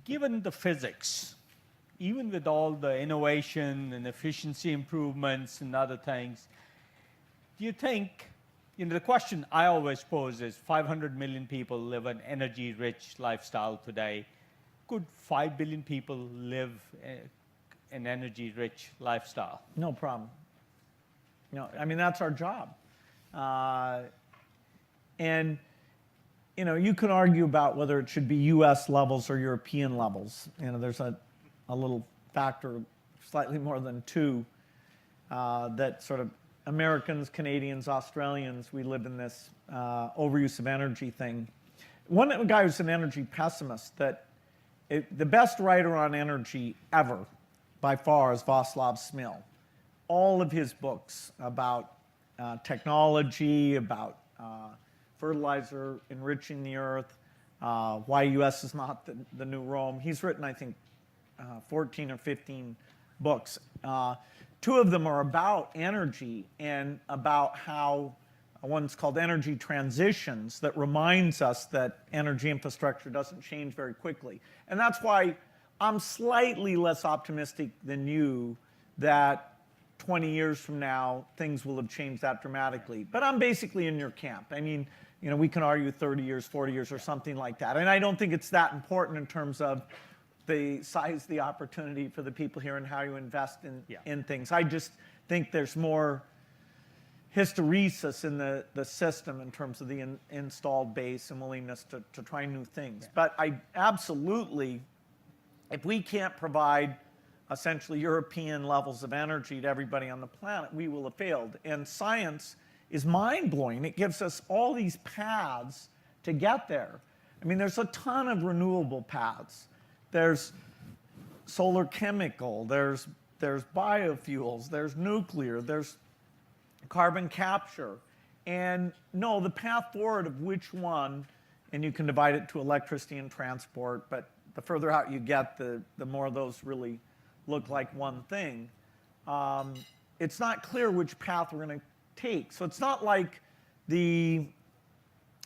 given the physics, even with all the innovation and efficiency improvements and other things, do you think, the question I always pose is 500 million people live an energy-rich lifestyle today. Could 5 billion people live an energy-rich lifestyle? No problem. I mean, that's our job. And you can argue about whether it should be US levels or European levels. There's a little factor, slightly more than 2, that sort of Americans, Canadians, Australians, we live in this overuse of energy thing. One guy who's an energy pessimist, the best writer on energy ever, by far, is Václav Smil. All of his books about technology, about fertilizer enriching the earth, why US is not the new Rome. He's written, I think, 14 or 15 books. 2 of them are about energy and about how one's called Energy Transitions, that reminds us that energy infrastructure doesn't change very quickly. And that's why I'm slightly less optimistic than you that 20 years from now, things will have changed that dramatically. But I'm basically in your camp. I mean, we can argue 30 years, 40 years, or something like that. And I don't think it's that important in terms of the size of the opportunity for the people here and how you invest in things. I just think there's more hysteresis in the system in terms of the installed base and willingness to try new things. Yeah. But I absolutely, if we can't provide essentially European levels of energy to everybody on the planet, we will have failed. And science is mind-blowing. It gives us all these paths to get there. I mean, there's a ton of renewable paths. There's solar chemical, there's biofuels, there's nuclear, there's carbon capture. And no, the path forward of which one, and you can divide it to electricity and transport, but the further out you get, the more those really look like one thing. It's not clear which path we're going to take. So it's not like the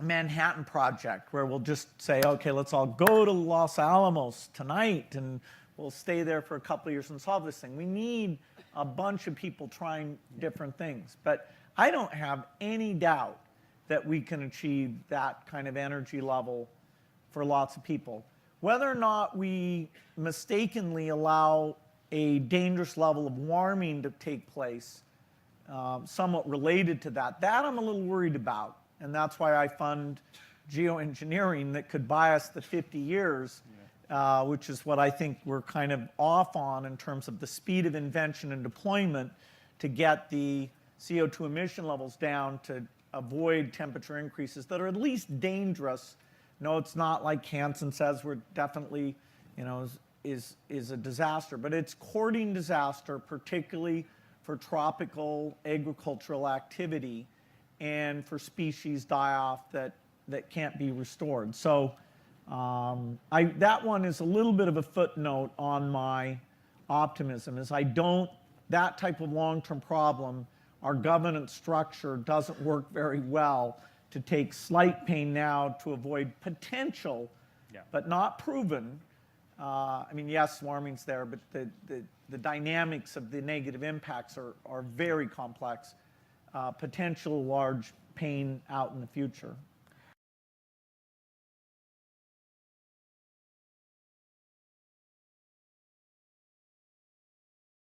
Manhattan Project, where we'll just say, okay, let's all go to Los Alamos tonight and we'll stay there for a couple of years and solve this thing. We need a bunch of people trying different things. But I don't have any doubt that we can achieve that kind of energy level for lots of people. Whether or not we mistakenly allow a dangerous level of warming to take place, somewhat related to that I'm a little worried about. And that's why I fund geoengineering that could buy us the 50 years, which is what I think we're kind of off on in terms of the speed of invention and deployment to get the CO2 emission levels down to avoid temperature increases that are at least dangerous. No, it's not like Hansen says we're definitely, is a disaster, but it's courting disaster, particularly for tropical agricultural activity and for species die-off that can't be restored. So that one is a little bit of a footnote on my optimism, is that type of long-term problem, our governance structure doesn't work very well to take slight pain now to avoid potential, but not proven. I mean, yes, warming's there, but the dynamics of the negative impacts are very complex. Potential large pain out in the future.